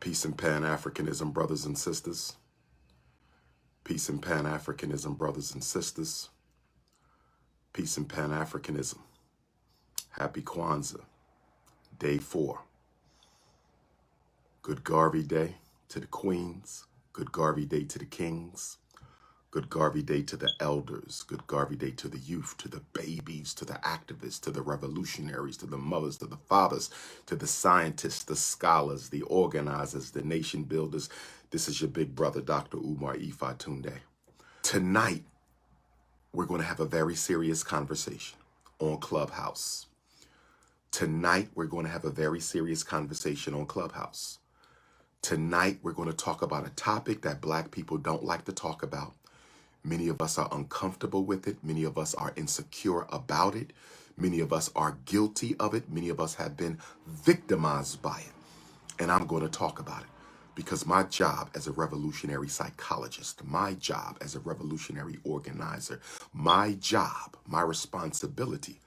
Peace and Pan-Africanism, brothers and sisters. Peace and Pan-Africanism, brothers and sisters. Peace and Pan-Africanism. Happy Kwanzaa, day 4. Good Garvey Day to the queens. Good Garvey Day to the kings. Good Garvey Day to the elders. Good Garvey Day to the youth, to the babies, to the activists, to the revolutionaries, to the mothers, to the fathers, to the scientists, the scholars, the organizers, the nation builders. This is your big brother, Dr.UMAR Ifatunde. Tonight, we're going to have a very serious conversation on Clubhouse. Tonight, we're going to have a very serious conversation on Clubhouse. Tonight, we're going to talk about a topic that Black people don't like to talk about. Many of us are uncomfortable with it. Many of us are insecure about it. Many of us are guilty of it. Many of us have been victimized by it. And I'm going to talk about it because my job as a revolutionary psychologist, my job as a revolutionary organizer, my job, my responsibility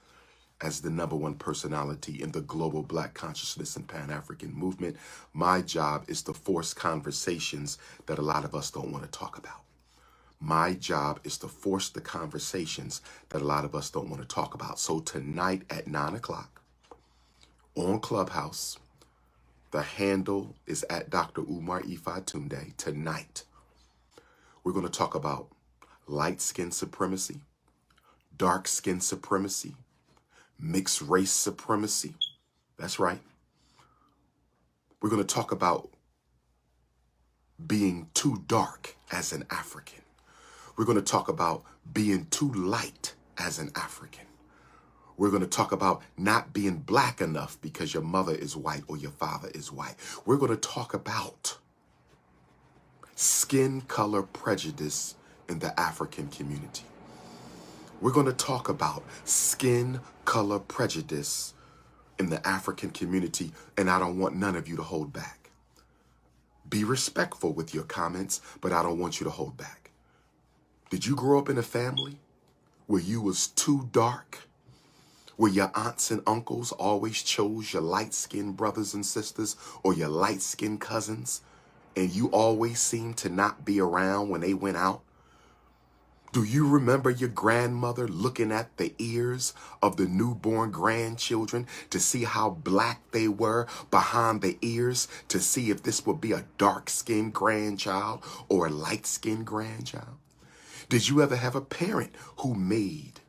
as the #1 personality in the global Black consciousness and Pan-African movement, my job is to force conversations that a lot of us don't want to talk about. My job is to force the conversations that a lot of us don't want to talk about. So tonight at 9 o'clock on Clubhouse, the handle is at Dr.UMAR Ifatunde. Tonight, we're going to talk about light skin supremacy, dark skin supremacy, mixed race supremacy. That's right. We're going to talk about being too dark as an African. We're going to talk about being too light as an African. We're going to talk about not being Black enough because your mother is white or your father is white. We're going to talk about skin color prejudice in the African community. We're going to talk about skin color prejudice in the African community, and I don't want none of you to hold back. Be respectful with your comments, but I don't want you to hold back. Did you grow up in a family where you was too dark? Where your aunts and uncles always chose your light-skinned brothers and sisters or your light-skinned cousins, and you always seemed to not be around when they went out? Do you remember your grandmother looking at the ears of the newborn grandchildren to see how black they were behind the ears, to see if this would be a dark-skinned grandchild or a light-skinned grandchild? Did you ever have a parent who made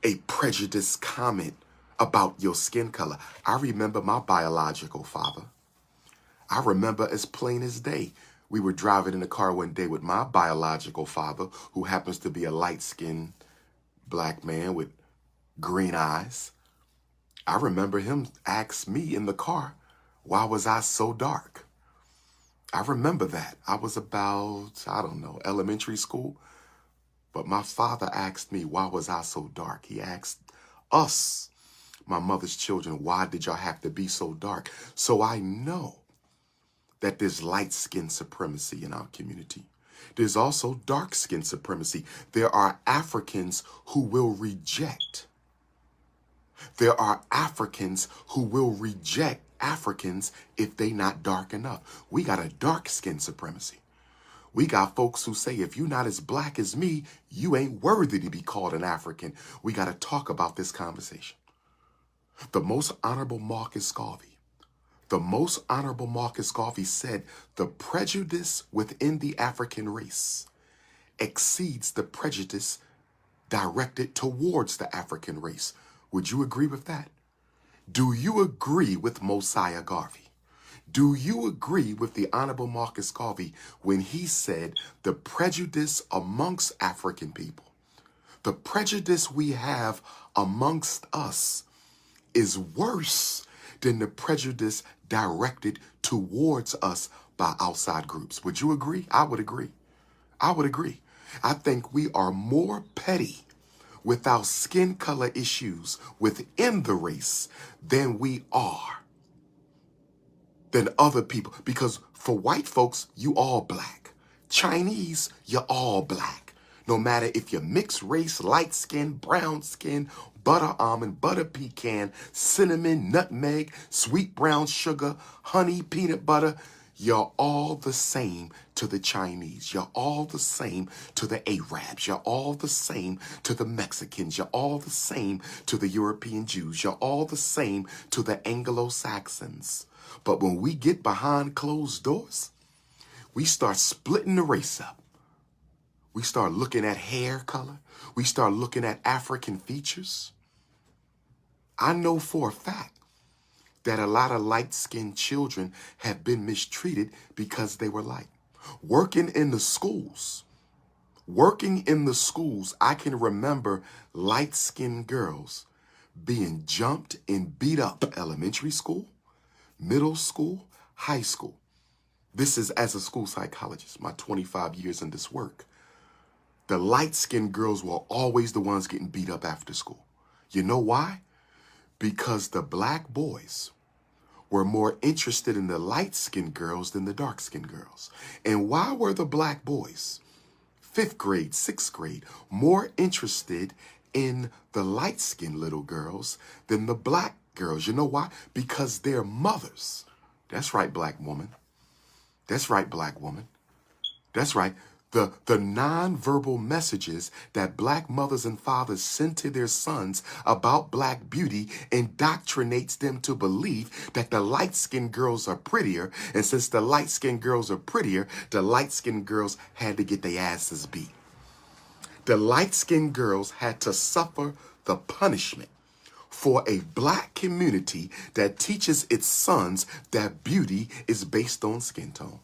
a prejudiced comment about your skin color? I remember my biological father. I remember as plain as day. We were driving in the car one day with my biological father, who happens to be a light-skinned Black man with green eyes. I remember him ask me in the car, why was I so dark? I remember that. I was about, I don't know, elementary school. But my father asked me, why was I so dark? He asked us, my mother's children, why did y'all have to be so dark? So I know that there's light skin supremacy in our community. There's also dark skin supremacy. There are Africans who will reject. There are Africans who will reject Africans if they not dark enough. We got a dark skin supremacy. We got folks who say, if you're not as Black as me, you ain't worthy to be called an African. We got to talk about this conversation. The most honorable Marcus Garvey, said the prejudice within the African race exceeds the prejudice directed towards the African race. Would you agree with that? Do you agree with Mosiah Garvey? Do you agree with the Honorable Marcus Garvey when he said the prejudice amongst African people, the prejudice we have amongst us is worse than the prejudice directed towards us by outside groups? Would you agree? I would agree. I would agree. I think we are more petty with our skin color issues within the race than we are than other people. Because for white folks, you all Black. Chinese, you're all Black. No matter if you're mixed race, light skin, brown skin, butter almond, butter pecan, cinnamon, nutmeg, sweet brown sugar, honey, peanut butter, you're all the same to the Chinese. You're all the same to the Arabs. You're all the same to the Mexicans. You're all the same to the European Jews. You're all the same to the Anglo-Saxons. But when we get behind closed doors, we start splitting the race up. We start looking at hair color. We start looking at African features. I know for a fact that a lot of light-skinned children have been mistreated because they were light. Working in the schools, I can remember light-skinned girls being jumped and beat up elementary school, middle school, high school. This is as a school psychologist, my 25 years in this work. The light-skinned girls were always the ones getting beat up after school. You know why? Because the black boys were more interested in the light-skinned girls than the dark-skinned girls. And why were the black boys, 5th grade, 6th grade, more interested in the light-skinned little girls than the black girls? You know why? Because their mothers, that's right, black woman. That's right, black woman. That's right. The nonverbal messages that black mothers and fathers send to their sons about black beauty indoctrinates them to believe that the light-skinned girls are prettier. And since the light-skinned girls are prettier, the light-skinned girls had to get their asses beat. The light-skinned girls had to suffer the punishment for a black community that teaches its sons that beauty is based on skin tone.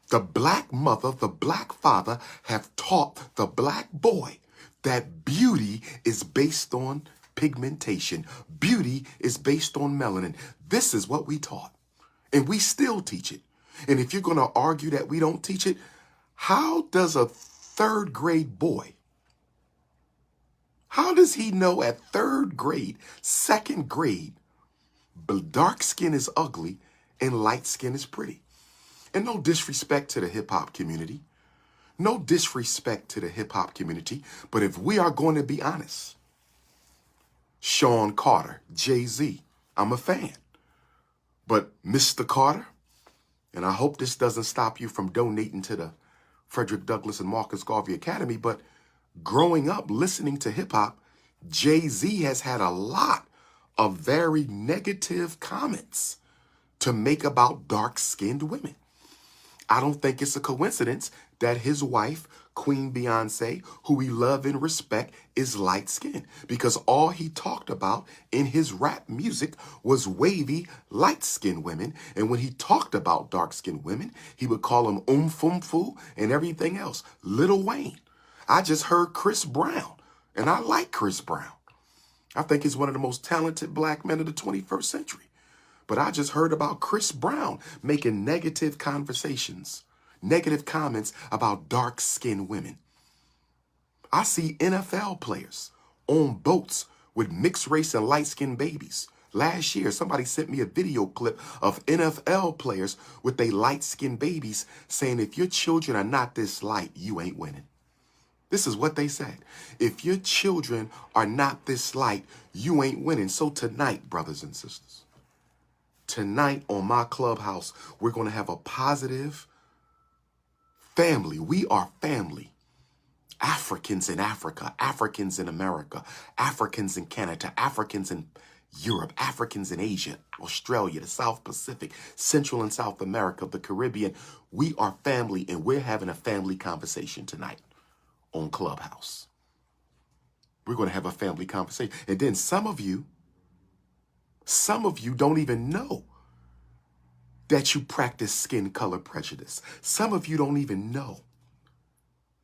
The black mother, the black father have taught the black boy that beauty is based on pigmentation. Beauty is based on melanin. This is what we taught, and we still teach it. And if you're going to argue that we don't teach it, how does a 3rd grade boy, how does he know at 3rd grade, 2nd grade, dark skin is ugly and light skin is pretty? And no disrespect to the hip-hop community. No disrespect to the hip-hop community. But if we are going to be honest, Sean Carter, Jay-Z, I'm a fan. But Mr. Carter, and I hope this doesn't stop you from donating to the Frederick Douglass and Marcus Garvey Academy, but growing up listening to hip-hop, Jay-Z has had a lot of very negative comments to make about dark-skinned women. I don't think it's a coincidence that his wife, Queen Beyonce, who we love and respect, is light-skinned, because all he talked about in his rap music was wavy, light-skinned women. And when he talked about dark-skinned women, he would call them fum-fu and everything else. Lil Wayne. I just heard Chris Brown, and I like Chris Brown. I think he's one of the most talented black men of the 21st century. But I just heard about Chris Brown making negative conversations, negative comments about dark-skinned women. I see NFL players on boats with mixed race and light-skinned babies. Last year, somebody sent me a video clip of NFL players with their light-skinned babies saying, if your children are not this light, you ain't winning. This is what they said. If your children are not this light, you ain't winning. So tonight, brothers and sisters, tonight on my Clubhouse, we're going to have a positive family. We are family. Africans in Africa, Africans in America, Africans in Canada, Africans in Europe, Africans in Asia, Australia, the South Pacific, Central and South America, the Caribbean. We are family, and we're having a family conversation tonight on Clubhouse. We're going to have a family conversation. And then some of you don't even know that you practice skin color prejudice. Some of you don't even know.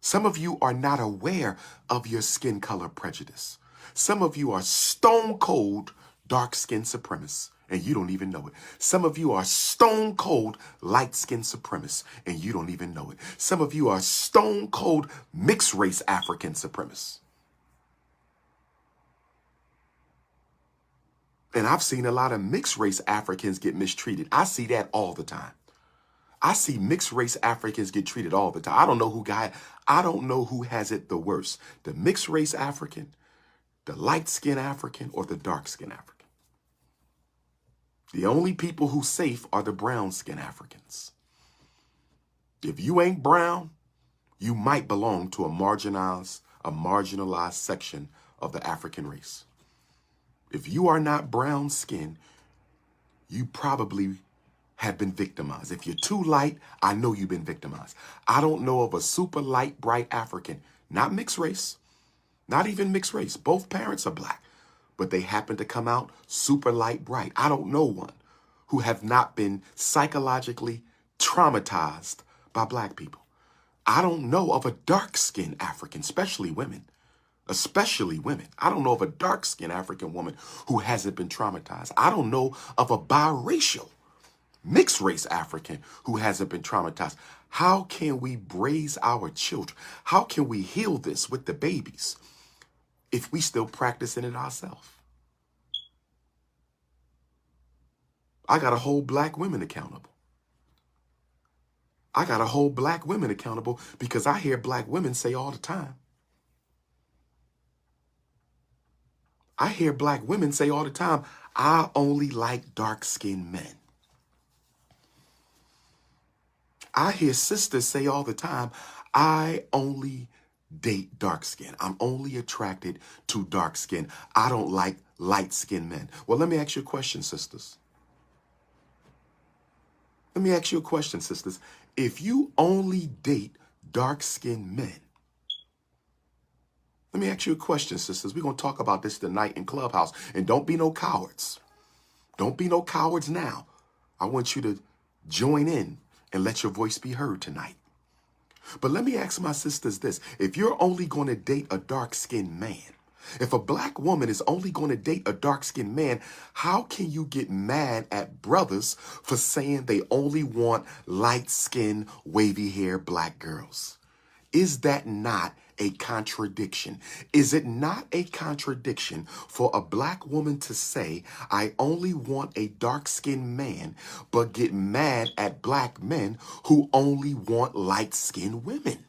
Some of you are not aware of your skin color prejudice. Some of you are stone cold dark skin supremacists, and you don't even know it. Some of you are stone cold light skin supremacists, and you don't even know it. Some of you are stone cold mixed race African supremacists. And I've seen a lot of mixed race Africans get mistreated. I see that all the time. I see mixed race Africans get treated all the time. I don't know who has it the worst. The mixed race African, the light-skinned African, or the dark-skinned African. The only people who safe are the brown-skinned Africans. If you ain't brown, you might belong to a marginalized section of the African race. If you are not brown skinned, you probably have been victimized. If you're too light, I know you've been victimized. I don't know of a super light, bright African, not mixed race, not even mixed race. Both parents are black, but they happen to come out super light, bright. I don't know one who have not been psychologically traumatized by black people. I don't know of a dark-skinned African, especially women. I don't know of a dark-skinned African woman who hasn't been traumatized. I don't know of a biracial, mixed-race African who hasn't been traumatized. How can we raise our children? How can we heal this with the babies if we still practicing it ourselves? I got to hold black women accountable. Because I hear black women say all the time. I only like dark-skinned men. I hear sisters say all the time, I only date dark skin. I'm only attracted to dark skin. I don't like light-skinned men. Well, let me ask you a question, sisters. If you only date dark-skinned men, let me ask you a question, sisters. We're going to talk about this tonight in Clubhouse. And don't be no cowards. Don't be no cowards now. I want you to join in and let your voice be heard tonight. But let me ask my sisters this. If you're only going to date a dark-skinned man, if a black woman is only going to date a dark-skinned man, how can you get mad at brothers for saying they only want light-skinned, wavy-hair black girls? Is that not a contradiction? Is it not a contradiction for a black woman to say, I only want a dark-skinned man, but get mad at black men who only want light-skinned women?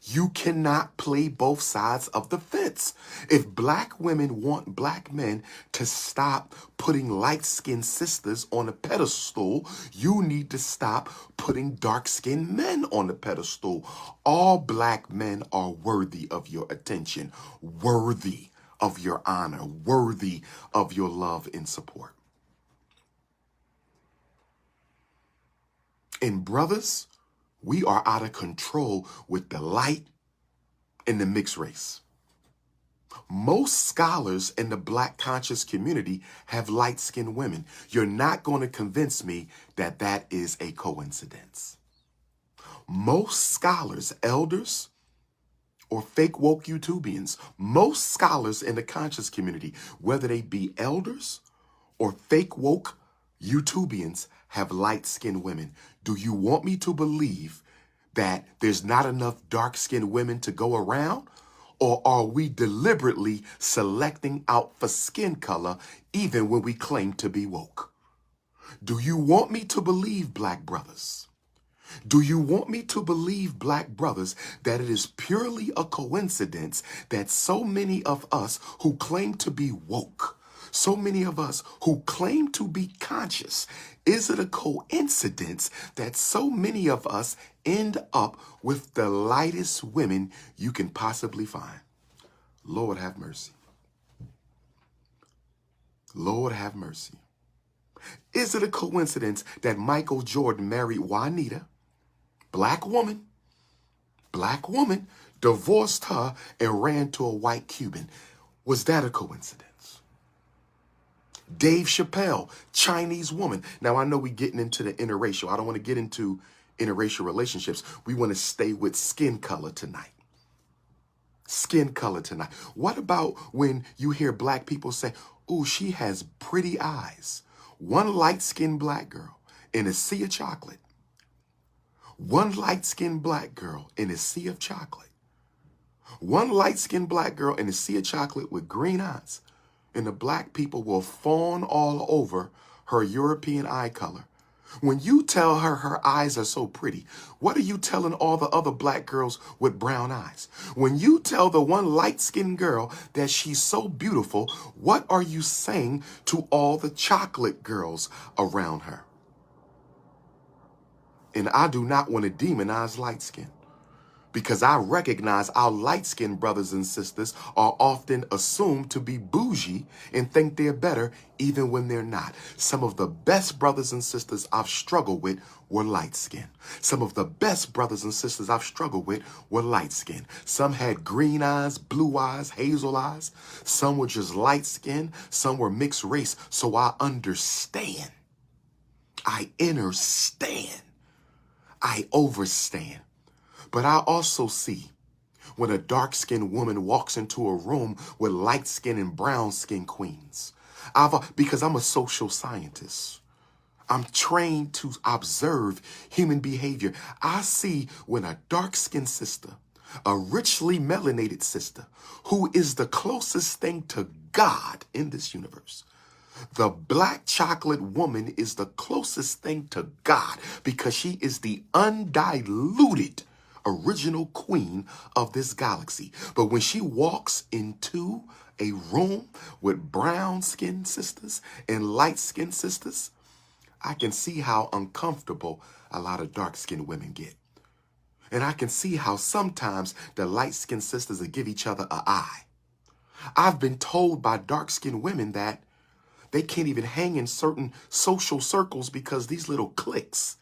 You cannot play both sides of the fence. If black women want black men to stop putting light-skinned sisters on a pedestal, you need to stop putting dark-skinned men on the pedestal. All black men are worthy of your attention, worthy of your honor, worthy of your love and support. And brothers, we are out of control with the light and the mixed race. Most scholars in the black conscious community have light-skinned women. You're not going to convince me that that is a coincidence. Most scholars, elders, or fake woke YouTubians, most scholars in the conscious community, whether they be elders or fake woke YouTubians, have light-skinned women. Do you want me to believe that there's not enough dark-skinned women to go around? Or are we deliberately selecting out for skin color even when we claim to be woke? Do you want me to believe, black brothers? Do you want me to believe, black brothers, that it is purely a coincidence that so many of us who claim to be woke, so many of us who claim to be conscious, is it a coincidence that so many of us end up with the lightest women you can possibly find? Lord have mercy. Lord have mercy. Is it a coincidence that Michael Jordan married Juanita, black woman, divorced her and ran to a white Cuban? Was that a coincidence? Dave Chappelle, Chinese woman. Now, I know we're getting into the interracial. I don't want to get into interracial relationships. We want to stay with skin color tonight. Skin color tonight. What about when you hear black people say, oh, she has pretty eyes? One light-skinned black girl in a sea of chocolate. One light-skinned black girl in a sea of chocolate. One light-skinned black girl in a sea of chocolate with green eyes. And the black people will fawn all over her European eye color. When you tell her her eyes are so pretty, what are you telling all the other black girls with brown eyes? When you tell the one light-skinned girl that she's so beautiful, what are you saying to all the chocolate girls around her? And I do not want to demonize light skin, because I recognize our light-skinned brothers and sisters are often assumed to be bougie and think they're better even when they're not. Some of the best brothers and sisters I've struggled with were light-skinned. Some of the best brothers and sisters I've struggled with were light-skinned. Some had green eyes, blue eyes, hazel eyes. Some were just light-skinned. Some were mixed race. So I understand. I understand. I overstand. But I also see when a dark-skinned woman walks into a room with light-skinned and brown-skinned queens. Because I'm a social scientist. I'm trained to observe human behavior. I see when a dark-skinned sister, a richly melanated sister, who is the closest thing to God in this universe. The black chocolate woman is the closest thing to God because she is the undiluted original queen of this galaxy. But when she walks into a room with brown-skinned sisters and light-skinned sisters, I can see how uncomfortable a lot of dark-skinned women get. And I can see how sometimes the light-skinned sisters will give each other an eye. I've been told by dark-skinned women that they can't even hang in certain social circles because these little cliques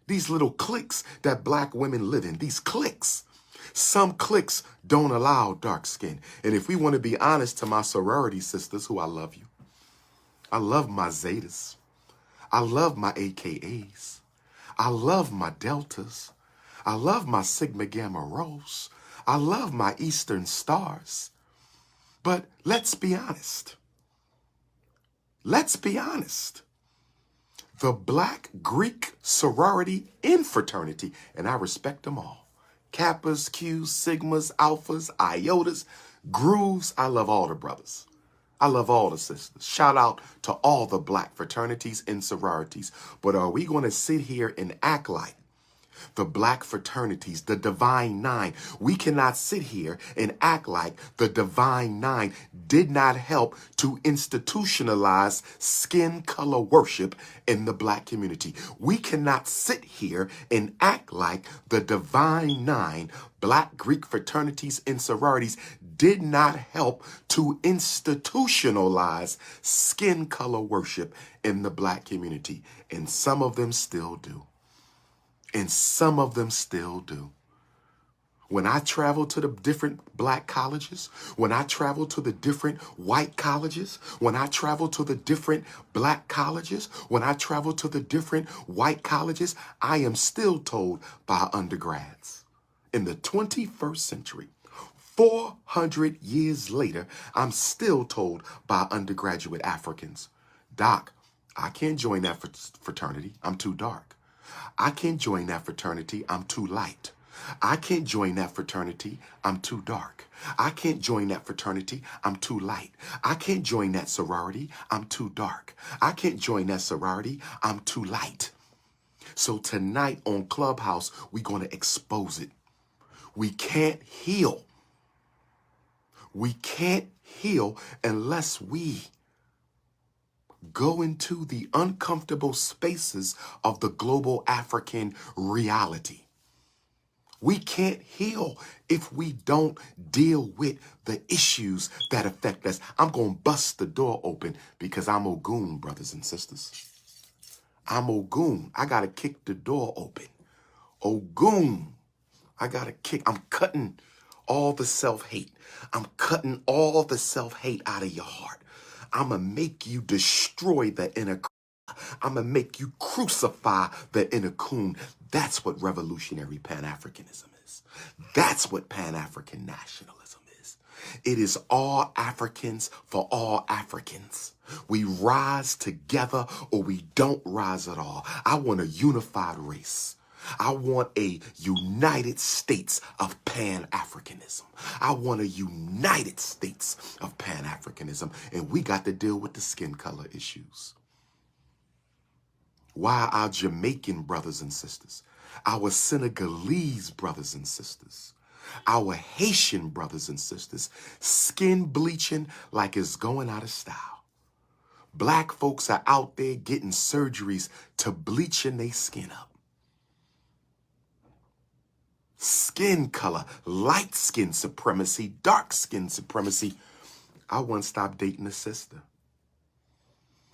that black women live in, these cliques, some cliques don't allow dark skin. And if we want to be honest to my sorority sisters, who I love you, I love my Zetas, I love my AKAs, I love my Deltas, I love my Sigma Gamma Rhos, I love my Eastern Stars. But let's be honest. Let's be honest. The Black Greek sorority and fraternity, and I respect them all. Kappas, Qs, Sigmas, Alphas, Iotas, Grooves. I love all the brothers. I love all the sisters. Shout out to all the black fraternities and sororities. But are we going to sit here and act like the black fraternities, the Divine Nine? We cannot sit here and act like the Divine Nine did not help to institutionalize skin color worship in the black community. We cannot sit here and act like the Divine Nine, black Greek fraternities and sororities, did not help to institutionalize skin color worship in the black community. And some of them still do. And some of them still do. When I travel to the different black colleges, when I travel to the different white colleges, when I travel to the different black colleges, when I travel to the different white colleges, I am still told by undergrads. In the 21st century, 400 years later, I'm still told by undergraduate Africans, Doc, I can't join that fraternity. I'm too dark. I can't join that fraternity. I'm too light. I can't join that fraternity. I'm too dark. I can't join that fraternity. I'm too light. I can't join that sorority. I'm too dark. I can't join that sorority. I'm too light. So tonight on Clubhouse, we're going to expose it. We can't heal. We can't heal unless we go into the uncomfortable spaces of the global African reality. We can't heal if we don't deal with the issues that affect us. I'm going to bust the door open because I'm Ogun, brothers and sisters. I'm Ogun. I got to kick the door open. Ogun. I got to kick. I'm cutting all the self-hate. I'm cutting all the self-hate out of your heart. I'm going to make you destroy the inner. I'm going to make you crucify the inner coon. That's what revolutionary Pan-Africanism is. That's what Pan-African nationalism is. It is all Africans for all Africans. We rise together or we don't rise at all. I want a unified race. I want a United States of Pan-Africanism. I want a United States of Pan-Africanism. And we got to deal with the skin color issues. Why our Jamaican brothers and sisters, our Senegalese brothers and sisters, our Haitian brothers and sisters, skin bleaching like it's going out of style. Black folks are out there getting surgeries to bleaching their skin up. Skin color, light skin supremacy, dark skin supremacy. I once stopped dating a sister.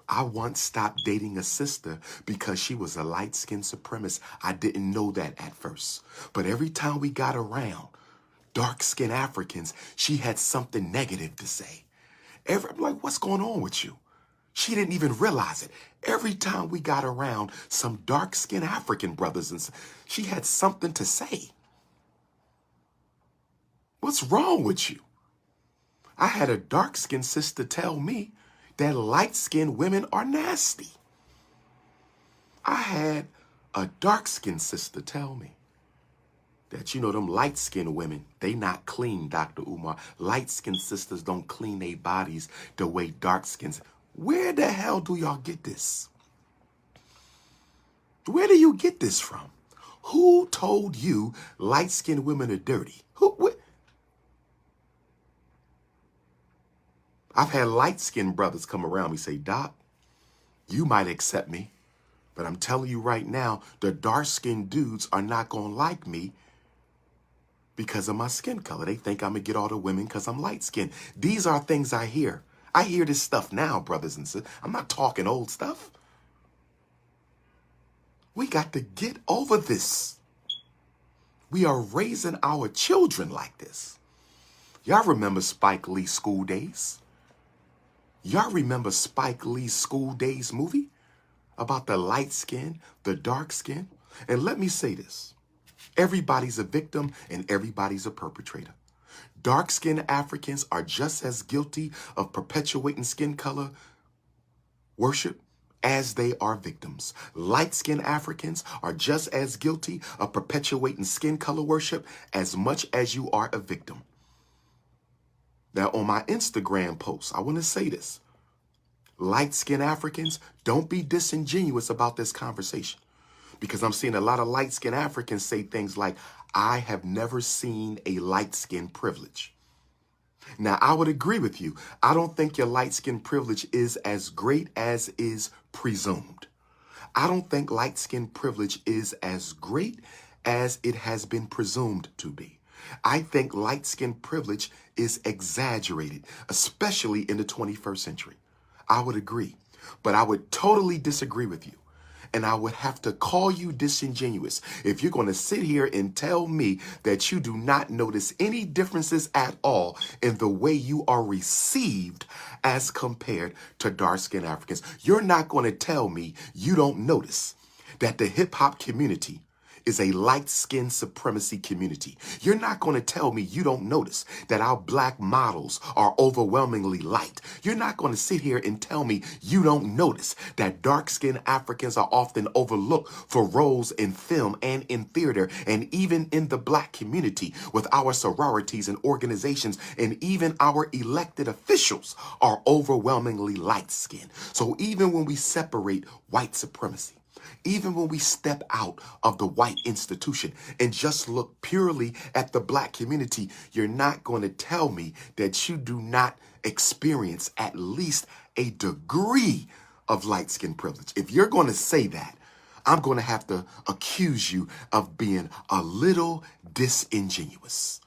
I once stopped dating a sister because she was a light-skinned supremacist. I didn't know that at first. But every time we got around dark-skinned Africans, she had something negative to say. I'm like, what's going on with you? She didn't even realize it. Every time we got around some dark-skinned African brothers, and she had something to say. What's wrong with you? I had a dark-skinned sister tell me that light-skinned women are nasty. I had a dark-skinned sister tell me that, you know, them light-skinned women, they not clean, Dr. Umar. Light-skinned sisters don't clean their bodies the way dark-skinned. Where the hell do y'all get this? Where do you get this from? Who told you light-skinned women are dirty? I've had light-skinned brothers come around me say, Doc, you might accept me, but I'm telling you right now, the dark-skinned dudes are not going to like me because of my skin color. They think I'm going to get all the women because I'm light-skinned. These are things I hear. I hear this stuff now, brothers and sisters. I'm not talking old stuff. We got to get over this. We are raising our children like this. Y'all remember Spike Lee's School Days? Y'all remember Spike Lee's School Days movie about the light skin, the dark skin? And let me say this. Everybody's a victim and everybody's a perpetrator. Dark-skinned Africans are just as guilty of perpetuating skin color worship as they are victims. Light-skinned Africans are just as guilty of perpetuating skin color worship as much as you are a victim. Now, on my Instagram post, I want to say this. Light-skinned Africans, don't be disingenuous about this conversation. Because I'm seeing a lot of light-skinned Africans say things like, I have never seen a light-skinned privilege. Now, I would agree with you. I don't think your light-skinned privilege is as great as is presumed. I don't think light-skinned privilege is as great as it has been presumed to be. I think light-skinned privilege is exaggerated, especially in the 21st century. I would agree, but I would totally disagree with you. And I would have to call you disingenuous if you're going to sit here and tell me that you do not notice any differences at all in the way you are received as compared to dark-skinned Africans. You're not going to tell me you don't notice that the hip-hop community is a light-skinned supremacy community. You're not going to tell me you don't notice that our black models are overwhelmingly light. You're not going to sit here and tell me you don't notice that dark-skinned Africans are often overlooked for roles in film and in theater and even in the black community with our sororities and organizations, and even our elected officials are overwhelmingly light-skinned. So even when we separate white supremacy, even when we step out of the white institution and just look purely at the black community, you're not going to tell me that you do not experience at least a degree of light-skin privilege. If you're going to say that, I'm going to have to accuse you of being a little disingenuous.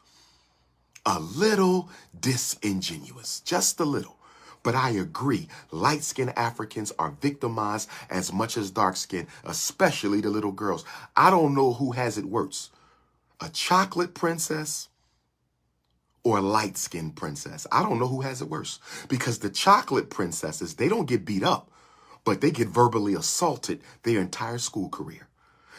A little disingenuous, just a little. But I agree, light-skinned Africans are victimized as much as dark-skinned, especially the little girls. I don't know who has it worse, a chocolate princess or a light-skinned princess. I don't know who has it worse, because the chocolate princesses, they don't get beat up, but they get verbally assaulted their entire school career.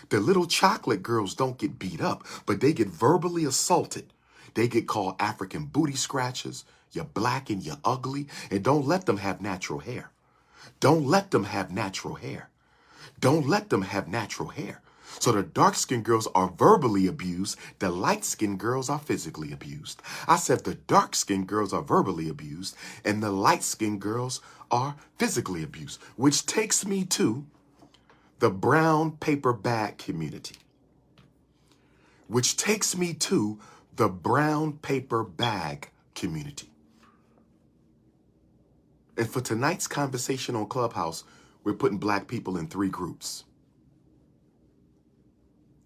The little chocolate girls don't get beat up, but they get verbally assaulted. They get called African booty scratchers. You're black and you're ugly. And don't let them have natural hair. Don't let them have natural hair. Don't let them have natural hair. So the dark-skinned girls are verbally abused. The light-skinned girls are physically abused. I said the dark-skinned girls are verbally abused and the light-skinned girls are physically abused, which takes me to the brown paper bag community, which takes me to the brown paper bag community. And for tonight's conversation on Clubhouse, we're putting black people in 3 groups.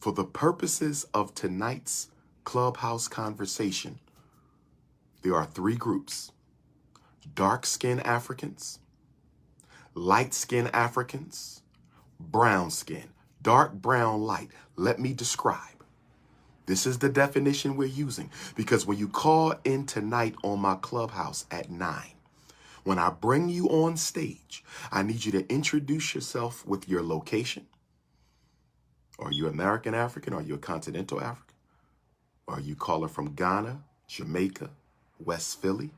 For the purposes of tonight's Clubhouse conversation, there are 3 groups: dark-skinned Africans, light-skinned Africans, brown skin, dark brown, light. Let me describe. This is the definition we're using, because when you call in tonight on my Clubhouse at 9, when I bring you on stage, I need you to introduce yourself with your location. Are you American African? Are you a continental African? Are you caller from Ghana, Jamaica, West Philly,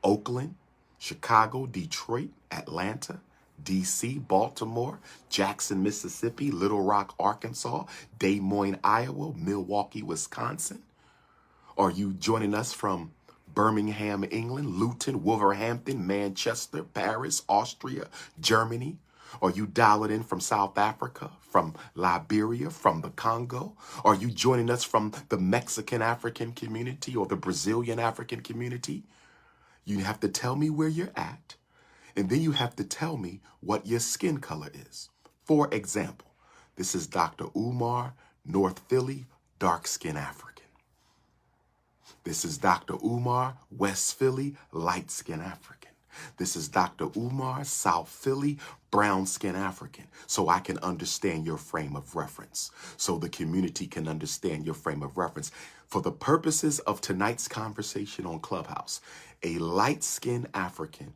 Oakland, Chicago, Detroit, Atlanta, D.C., Baltimore, Jackson, Mississippi, Little Rock, Arkansas, Des Moines, Iowa, Milwaukee, Wisconsin? Are you joining us from Birmingham, England, Luton, Wolverhampton, Manchester, Paris, Austria, Germany? Are you dialing in from South Africa, from Liberia, from the Congo? Are you joining us from the Mexican African community or the Brazilian African community? You have to tell me where you're at, and then you have to tell me what your skin color is. For example, this is DR.UMAR, North Philly, dark skin African. This is DR.UMAR, West Philly, light skin African. This is DR.UMAR, South Philly, brown skin African, so I can understand your frame of reference, so the community can understand your frame of reference. For the purposes of tonight's conversation on Clubhouse, a light-skinned African,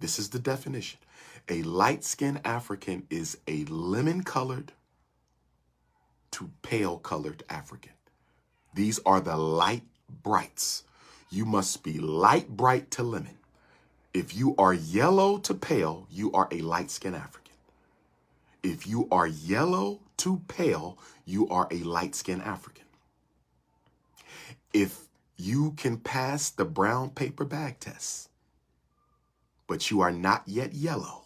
this is the definition, a light-skinned African is a lemon-colored to pale-colored African. These are the light brights. You must be light bright to lemon. If you are yellow to pale, you are a light-skinned African. If you are yellow to pale, you are a light-skinned African. If you can pass the brown paper bag test, but you are not yet yellow,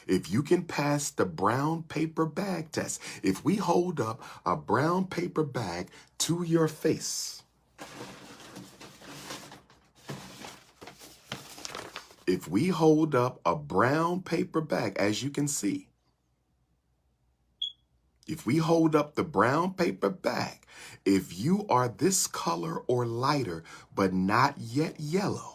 if you can pass the brown paper bag test, if we hold up a brown paper bag to your face, if we hold up a brown paper bag, as you can see, if we hold up the brown paper bag, if you are this color or lighter, but not yet yellow,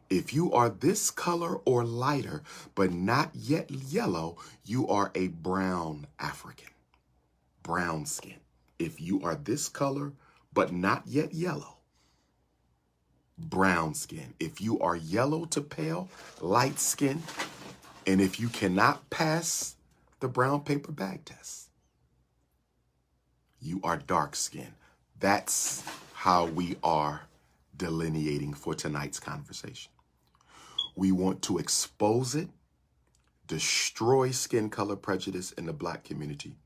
if you are this color or lighter, but not yet yellow, you are a brown African, brown skin. If you are this color, but not yet yellow, brown skin. If you are yellow to pale, light skin, and if you cannot pass the brown paper bag test, you are dark skin. That's how we are delineating for tonight's conversation. We want to expose it, destroy skin color prejudice in the black community,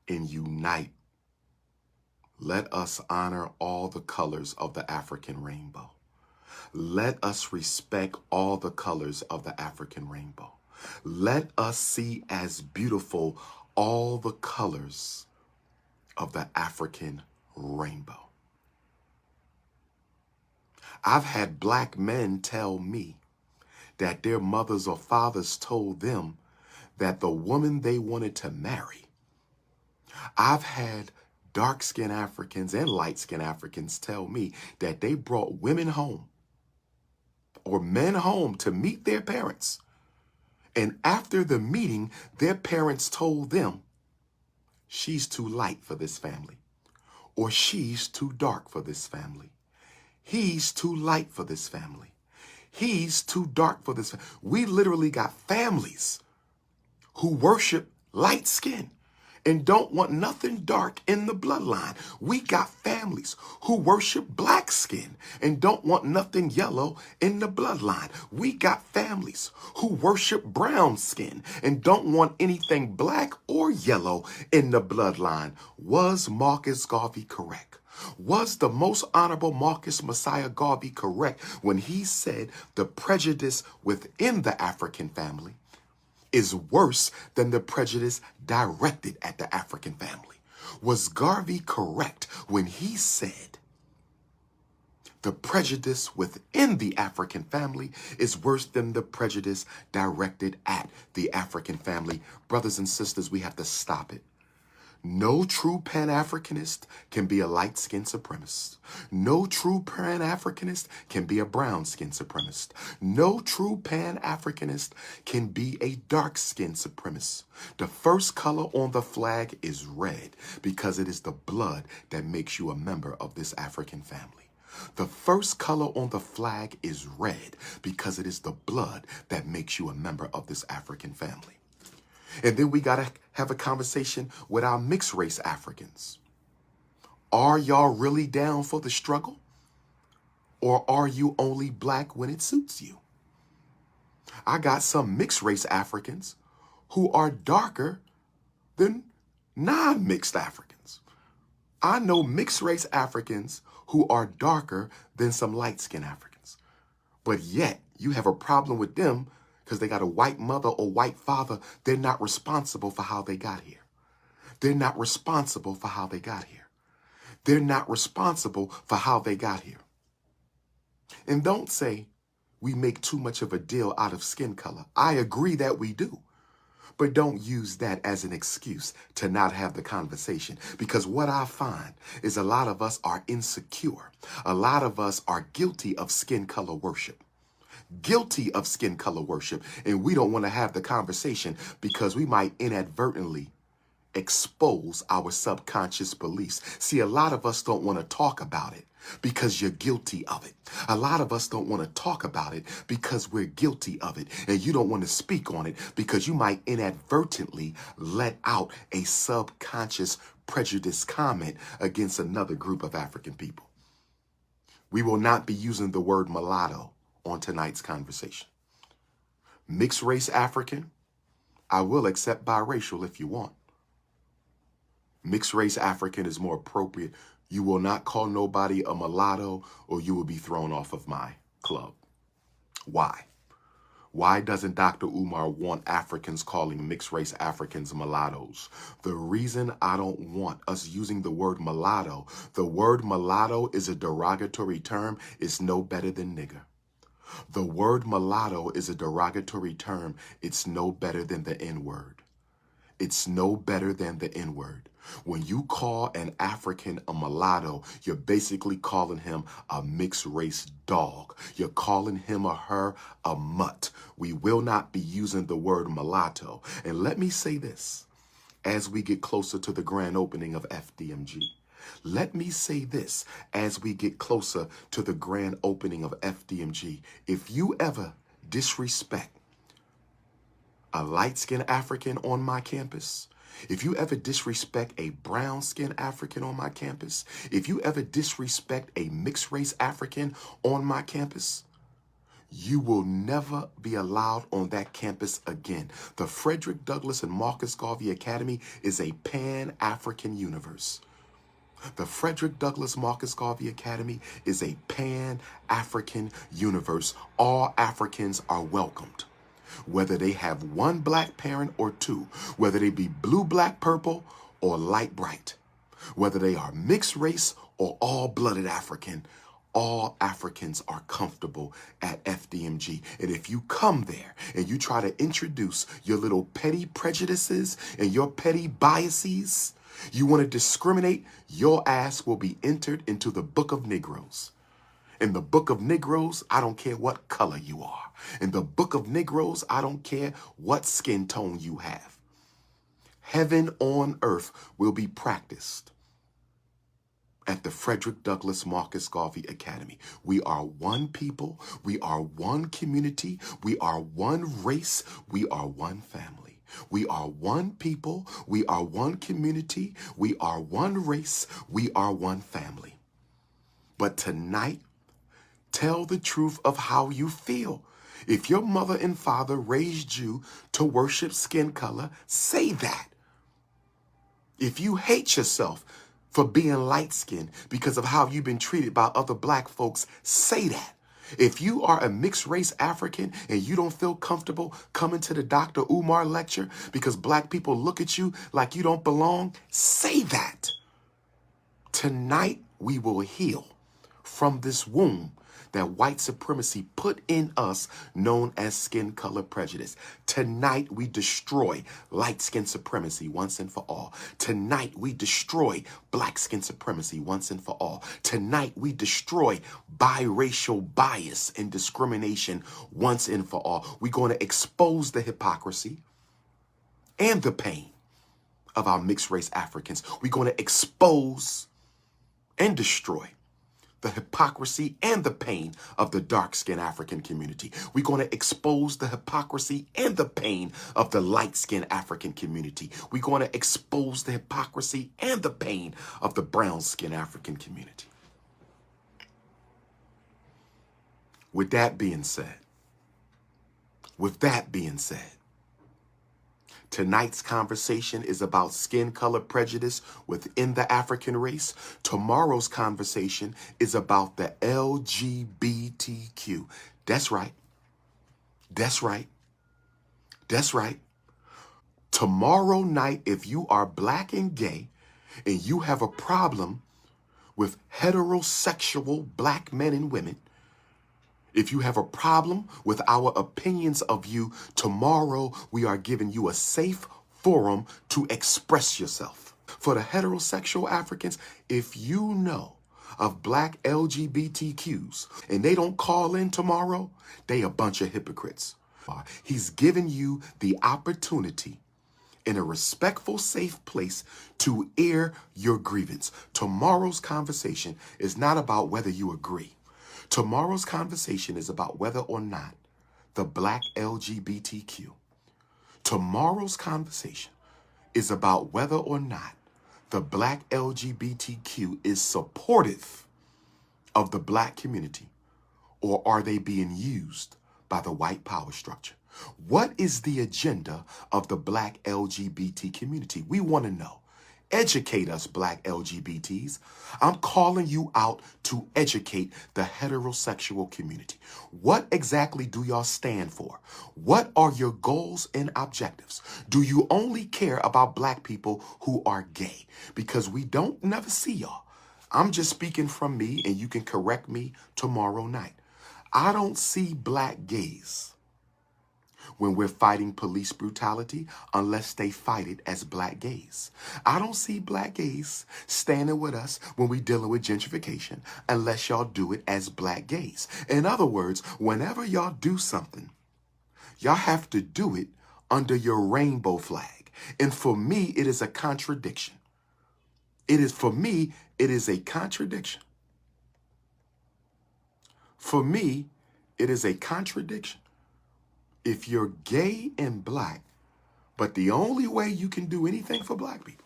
and unite. Let us honor all the colors of the African rainbow. Let us respect all the colors of the African rainbow. Let us see as beautiful all the colors of the African rainbow. I've had black men tell me that their mothers or fathers told them that the woman they wanted to marry. I've had dark-skinned Africans and light-skinned Africans tell me that they brought women home or men home to meet their parents. And after the meeting, their parents told them, she's too light for this family, or she's too dark for this family. He's too light for this family. He's too dark for this. We literally got families who worship light skin and don't want nothing dark in the bloodline. We got families who worship black skin and don't want nothing yellow in the bloodline. We got families who worship brown skin and don't want anything black or yellow in the bloodline. Was Marcus Garvey correct? Was the most honorable Marcus Messiah Garvey correct when he said the prejudice within the African family is worse than the prejudice directed at the African family? Was Garvey correct when he said the prejudice within the African family is worse than the prejudice directed at the African family? Brothers and sisters, we have to stop it. No true Pan-Africanist can be a light-skinned supremacist. No true Pan-Africanist can be a brown-skinned supremacist. No true Pan-Africanist can be a dark-skinned supremacist. The first color on the flag is red because it is the blood that makes you a member of this African family. The first color on the flag is red because it is the blood that makes you a member of this African family. And then we got to have a conversation with our mixed race Africans. Are y'all really down for the struggle? Or are you only black when it suits you? I got some mixed race Africans who are darker than non-mixed Africans. I know mixed race Africans who are darker than some light-skinned Africans. But yet you have a problem with them because they got a white mother or white father. They're not responsible for how they got here. They're not responsible for how they got here. They're not responsible for how they got here. And don't say we make too much of a deal out of skin color. I agree that we do. But don't use that as an excuse to not have the conversation. Because what I find is a lot of us are insecure. A lot of us are guilty of skin color worship. Guilty of skin color worship, and we don't want to have the conversation because we might inadvertently expose our subconscious beliefs. See, a lot of us don't want to talk about it because you're guilty of it. A lot of us don't want to talk about it because we're guilty of it, and you don't want to speak on it because you might inadvertently let out a subconscious prejudice comment against another group of African people. We will not be using the word mulatto on tonight's conversation. Mixed race African, I will accept biracial if you want. Mixed race African is more appropriate. You will not call nobody a mulatto or you will be thrown off of my club. Why? Why doesn't Dr.UMAR want Africans calling mixed race Africans mulattoes? The reason I don't want us using the word mulatto is a derogatory term. It's no better than nigger. The word mulatto is a derogatory term. It's no better than the N-word. It's no better than the N-word. When you call an African a mulatto, you're basically calling him a mixed race dog. You're calling him or her a mutt. We will not be using the word mulatto. And let me say this, as we get closer to the grand opening of FDMG. Let me say this as we get closer to the grand opening of FDMG. If you ever disrespect a light-skinned African on my campus, if you ever disrespect a brown-skinned African on my campus, if you ever disrespect a mixed-race African on my campus, you will never be allowed on that campus again. The Frederick Douglass and Marcus Garvey Academy is a Pan-African universe. The Frederick Douglass Marcus Garvey Academy is a Pan-African universe. All Africans are welcomed, whether they have one black parent or two, whether they be blue, black, purple, or light bright, whether they are mixed race or all-blooded African. All Africans are comfortable at FDMG. And if you come there and you try to introduce your little petty prejudices and your petty biases, you want to discriminate, your ass will be entered into the Book of Negroes. In the Book of Negroes, I don't care what color you are. In the Book of Negroes, I don't care what skin tone you have. Heaven on earth will be practiced at the Frederick Douglass Marcus Garvey Academy. We are one people. We are one community. We are one race. We are one family. We are one people. We are one community. We are one race. We are one family. But tonight, tell the truth of how you feel. If your mother and father raised you to worship skin color, say that. If you hate yourself for being light-skinned because of how you've been treated by other black folks, say that. If you are a mixed race African and you don't feel comfortable coming to the DR.UMAR lecture because black people look at you like you don't belong, say that. Tonight we will heal from this womb that white supremacy put in us, known as skin color prejudice. Tonight we destroy light skin supremacy once and for all. Tonight we destroy black skin supremacy once and for all. Tonight we destroy biracial bias and discrimination once and for all. We're going to expose the hypocrisy and the pain of our mixed race Africans. We're going to expose and destroy the hypocrisy and the pain of the dark-skinned African community. We're going to expose the hypocrisy and the pain of the light-skinned African community. We're going to expose the hypocrisy and the pain of the brown-skinned African community. With that being said, tonight's conversation is about skin color prejudice within the African race. Tomorrow's conversation is about the LGBTQ. That's right. That's right. That's right. Tomorrow night, if you are black and gay and you have a problem with heterosexual black men and women, if you have a problem with our opinions of you, tomorrow we are giving you a safe forum to express yourself. For the heterosexual Africans, if you know of black LGBTQs and they don't call in tomorrow, they a bunch of hypocrites. He's giving you the opportunity in a respectful, safe place to air your grievance. Tomorrow's conversation is not about whether you agree. Tomorrow's conversation is about whether or not the black LGBTQ. Tomorrow's conversation is about whether or not the black LGBTQ is supportive of the black community, or are they being used by the white power structure? What is the agenda of the black LGBT community? We want to know. Educate us, black LGBTs. I'm calling you out to educate the heterosexual community. What exactly do y'all stand for? What are your goals and objectives? Do you only care about black people who are gay? Because we don't never see y'all. I'm just speaking from me, and you can correct me tomorrow night. I don't see black gays when we're fighting police brutality unless they fight it as black gays. I don't see black gays standing with us when we're dealing with gentrification unless y'all do it as black gays. In other words, whenever y'all do something, y'all have to do it under your rainbow flag. And for me, it is a contradiction. For me, it is a contradiction. For me, it is a contradiction. If you're gay and black, but the only way you can do anything for black people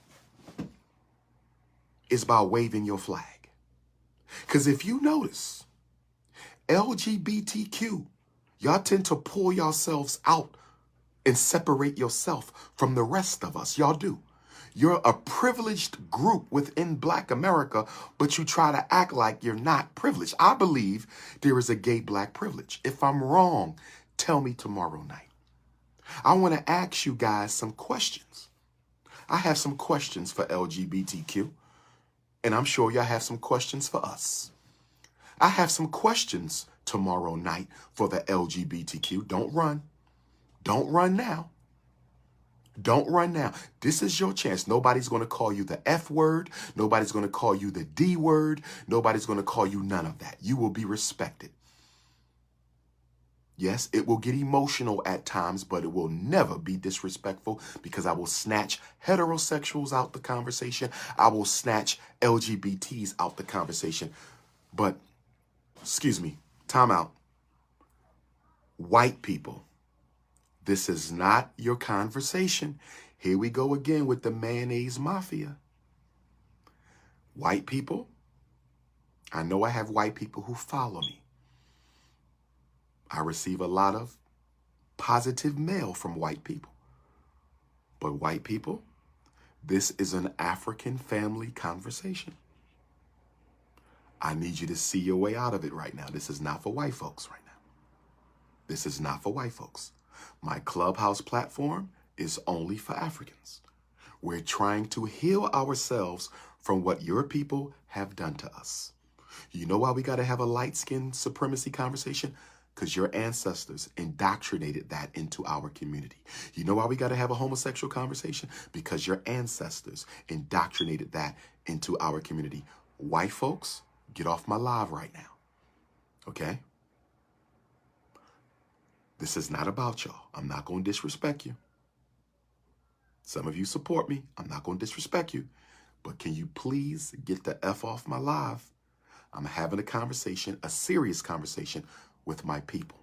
is by waving your flag. Because if you notice, LGBTQ, y'all tend to pull yourselves out and separate yourself from the rest of us. Y'all do. You're a privileged group within Black America, but you try to act like you're not privileged. I believe there is a gay black privilege. If I'm wrong, tell me tomorrow night. I want to ask you guys some questions. I have some questions for LGBTQ, and I'm sure y'all have some questions for us. I have some questions tomorrow night for the LGBTQ. Don't run. Don't run now. Don't run now. This is your chance. Nobody's going to call you the F word. Nobody's going to call you the D word. Nobody's going to call you none of that. You will be respected. Yes, it will get emotional at times, but it will never be disrespectful, because I will snatch heterosexuals out the conversation. I will snatch LGBTs out the conversation. But, excuse me, time out. White people, this is not your conversation. Here we go again with the mayonnaise mafia. White people, I know I have white people who follow me. I receive a lot of positive mail from white people. But white people, this is an African family conversation. I need you to see your way out of it right now. This is not for white folks right now. This is not for white folks. My Clubhouse platform is only for Africans. We're trying to heal ourselves from what your people have done to us. You know why we got to have a light-skinned supremacy conversation? Because your ancestors indoctrinated that into our community. You know why we got to have a homosexual conversation? Because your ancestors indoctrinated that into our community. White folks, get off my live right now, okay? This is not about y'all. I'm not going to disrespect you. Some of you support me. I'm not going to disrespect you. But can you please get the F off my live? I'm having a conversation, a serious conversation with my people.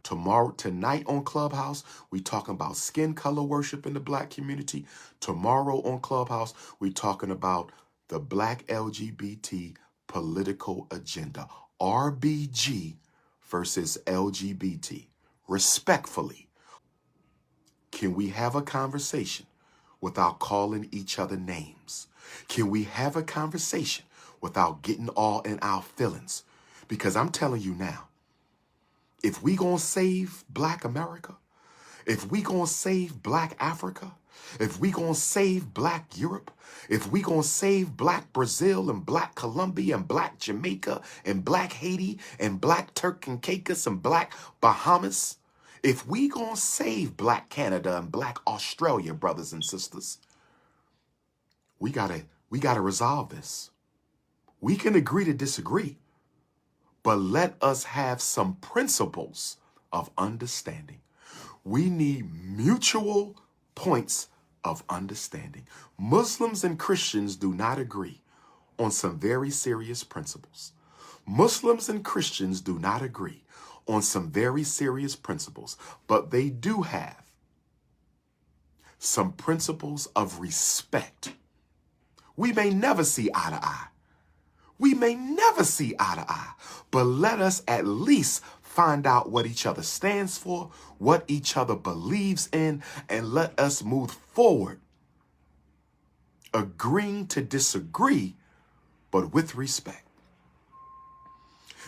Tonight on Clubhouse, we talking about skin color worship in the black community. Tomorrow on Clubhouse, we talking about the black LGBT political agenda. RBG versus LGBT. Respectfully, can we have a conversation without calling each other names? Can we have a conversation without getting all in our feelings? Because I'm telling you now, if we gonna save black America, if we gonna save black Africa, if we gonna save black Europe, if we gonna save black Brazil and black Colombia and black Jamaica and black Haiti and black Turk and Caicos and black Bahamas, if we gonna save black Canada and black Australia, brothers and sisters, we gotta resolve this. We can agree to disagree, but let us have some principles of understanding. We need mutual points of understanding. Muslims and Christians do not agree on some very serious principles. Muslims and Christians do not agree on some very serious principles, but they do have some principles of respect. We may never see eye to eye. We may never see eye to eye, but let us at least find out what each other stands for, what each other believes in, and let us move forward, agreeing to disagree, but with respect.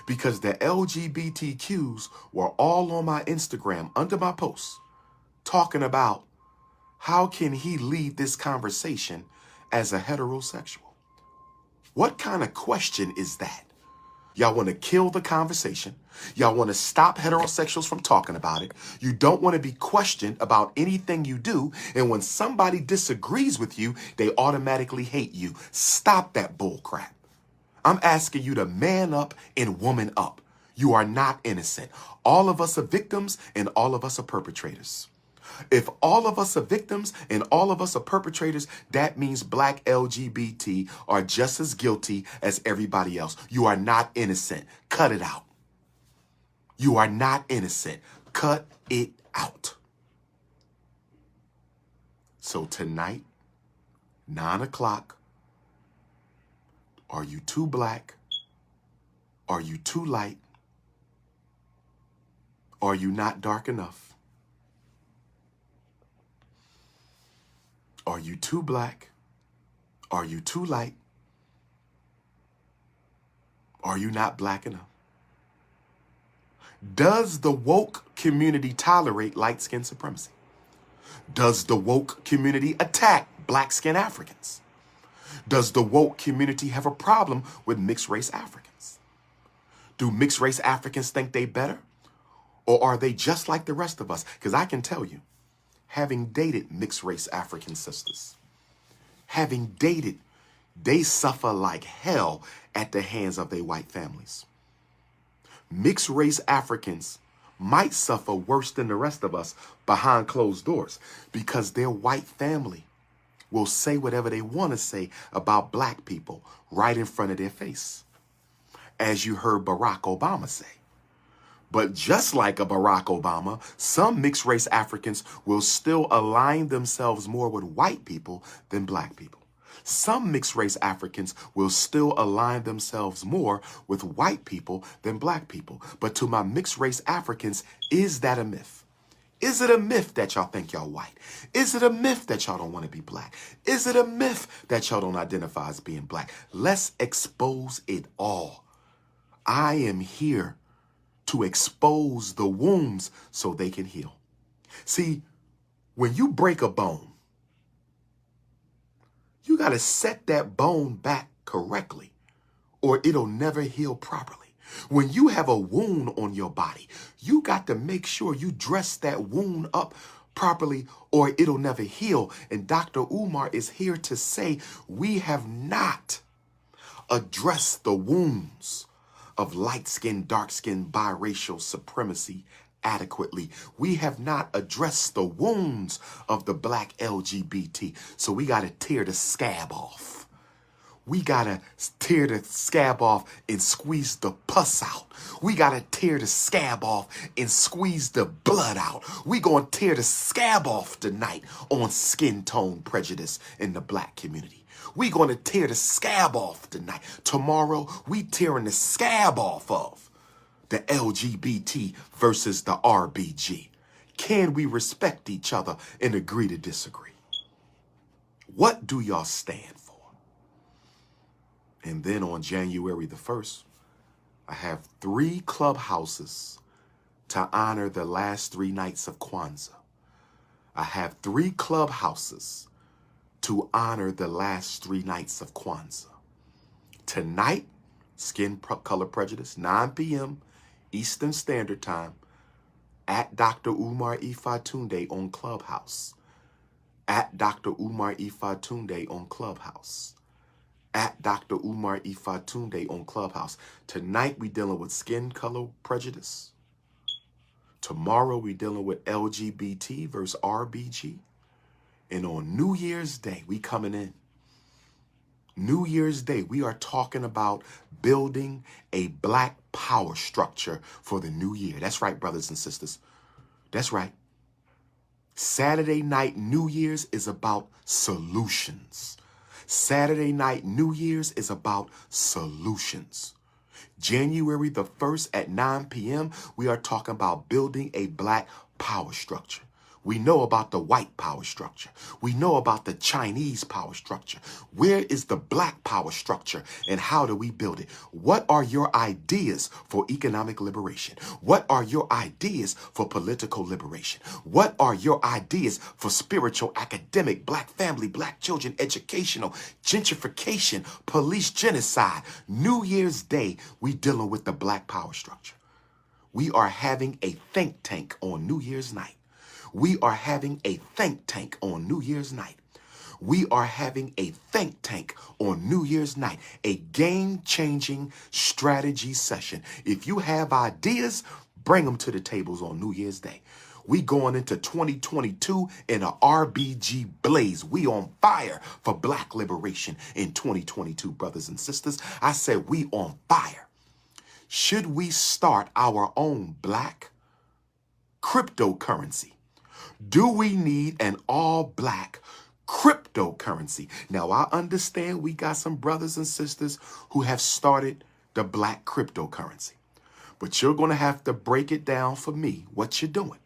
Because the LGBTQs were all on my Instagram under my posts talking about how can he lead this conversation as a heterosexual? What kind of question is that? Y'all want to kill the conversation. Y'all want to stop heterosexuals from talking about it. You don't want to be questioned about anything you do. And when somebody disagrees with you, they automatically hate you. Stop that bull crap. I'm asking you to man up and woman up. You are not innocent. All of us are victims and all of us are perpetrators. If all of us are victims and all of us are perpetrators, that means black LGBT are just as guilty as everybody else. You are not innocent. Cut it out. You are not innocent. Cut it out. So tonight, 9 o'clock, are you too black? Are you too light? Are you not dark enough? Are you too black? Are you too light? Are you not black enough? Does the woke community tolerate light skin supremacy? Does the woke community attack black skin Africans? Does the woke community have a problem with mixed race Africans? Do mixed race Africans think they better? Or are they just like the rest of us? Because I can tell you, having dated mixed race African sisters, they suffer like hell at the hands of their white families. Mixed race Africans might suffer worse than the rest of us behind closed doors because their white family will say whatever they want to say about black people right in front of their face, as you heard Barack Obama say. But just like a Barack Obama, some mixed race Africans will still align themselves more with white people than black people. Some mixed race Africans will still align themselves more with white people than black people. But to my mixed race Africans, is that a myth? Is it a myth that y'all think y'all white? Is it a myth that y'all don't want to be black? Is it a myth that y'all don't identify as being black? Let's expose it all. I am here to expose the wounds so they can heal. See, when you break a bone, you got to set that bone back correctly or it'll never heal properly. When you have a wound on your body, you got to make sure you dress that wound up properly or it'll never heal. And Dr. is here to say we have not addressed the wounds of light-skinned, dark-skinned, biracial supremacy adequately. We have not addressed the wounds of the black LGBT. So we got to tear the scab off. We got to tear the scab off and squeeze the pus out. We got to tear the scab off and squeeze the blood out. We going to tear the scab off tonight on skin tone prejudice in the black community. We going to tear the scab off tonight. Tomorrow, we tearing the scab off of the LGBT versus the RBG. Can we respect each other and agree to disagree? What do y'all stand for? And then on January the 1st, I have 3 clubhouses to honor the last 3 nights of Kwanzaa. I have 3 clubhouses to honor the last 3 nights of Kwanzaa. Tonight, Skin Color Prejudice, 9 p.m. Eastern Standard Time at Dr.UMAR Ifatunde on Clubhouse. At Dr.UMAR Ifatunde on Clubhouse. At Dr.UMAR Ifatunde on Clubhouse. Tonight, we dealing with Skin Color Prejudice. Tomorrow, we dealing with LGBT versus RBG. And on New Year's Day, we coming in. New Year's Day, we are talking about building a black power structure for the new year. That's right, brothers and sisters. That's right. Saturday night New Year's is about solutions. Saturday night New Year's is about solutions. January the 1st at 9 p.m., we are talking about building a black power structure. We know about the white power structure. We know about the Chinese power structure. Where is the black power structure and how do we build it? What are your ideas for economic liberation? What are your ideas for political liberation? What are your ideas for spiritual, academic, black family, black children, educational, gentrification, police genocide? New Year's Day, we dealing with the black power structure. We are having a think tank on New Year's night. We are having a think tank on New Year's night. We are having a think tank on New Year's night, a game-changing strategy session. If you have ideas, bring them to the tables on New Year's Day. We going into 2022 in a RBG blaze. We on fire for black liberation in 2022, brothers and sisters. I said we on fire. Should we start our own black cryptocurrency? Do we need an all-black cryptocurrency? Now, I understand we got some brothers and sisters who have started the black cryptocurrency. But you're going to have to break it down for me what you're doing.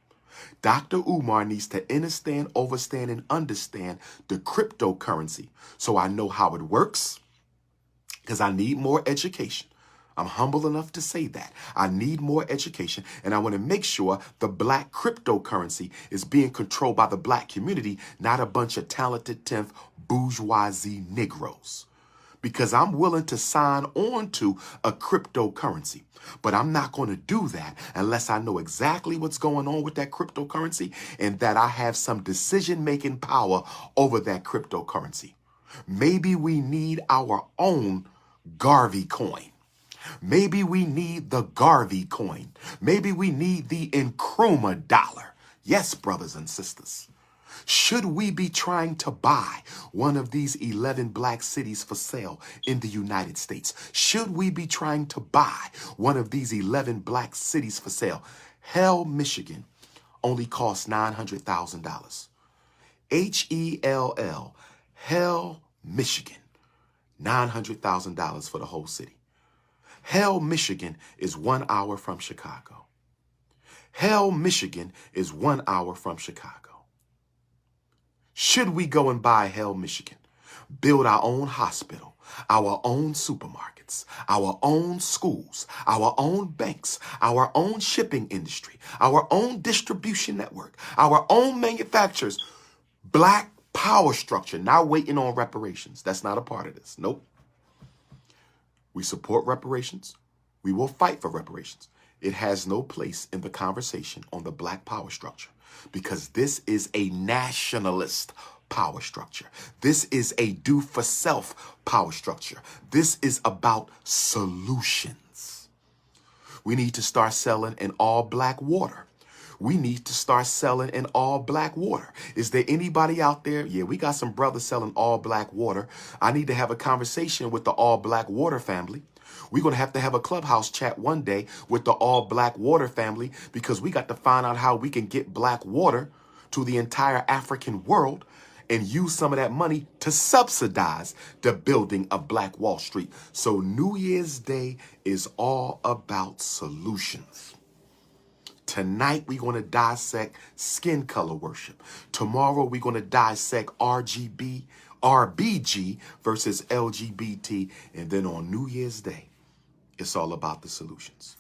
Dr. Umar needs to understand, overstand, and understand the cryptocurrency so I know how it works because I need more education. I'm humble enough to say that. I need more education, and I want to make sure the black cryptocurrency is being controlled by the black community, not a bunch of talented 10th bourgeoisie Negroes. Because I'm willing to sign on to a cryptocurrency, but I'm not going to do that unless I know exactly what's going on with that cryptocurrency and that I have some decision-making power over that cryptocurrency. Maybe we need our own Garvey coin. Maybe we need the Garvey coin. Maybe we need the Nkrumah dollar. Yes, brothers and sisters. Should we be trying to buy one of these 11 black cities for sale in the United States? Should we be trying to buy one of these 11 black cities for sale? Hell, Michigan only costs $900,000. H-E-L-L, Hell, Michigan, $900,000 for the whole city. Hell, Michigan is 1 hour from Chicago. Hell, Michigan is 1 hour from Chicago. Should we go and buy Hell, Michigan, build our own hospital, our own supermarkets, our own schools, our own banks, our own shipping industry, our own distribution network, our own manufacturers, black power structure, now waiting on reparations? That's not a part of this. Nope. We support reparations. We will fight for reparations. It has no place in the conversation on the black power structure because this is a nationalist power structure. This is a do-for-self power structure. This is about solutions. We need to start selling an all-black water. We need to start selling an all-black water. Is there anybody out there? Yeah, we got some brothers selling all-black water. I need to have a conversation with the all-black water family. We're going to have a Clubhouse chat one day with the all-black water family because we got to find out how we can get black water to the entire African world and use some of that money to subsidize the building of Black Wall Street. So New Year's Day is all about solutions. Tonight, we're going to dissect skin color worship. Tomorrow, we're going to dissect RBG versus LGBT. And then on New Year's Day, it's all about the solutions.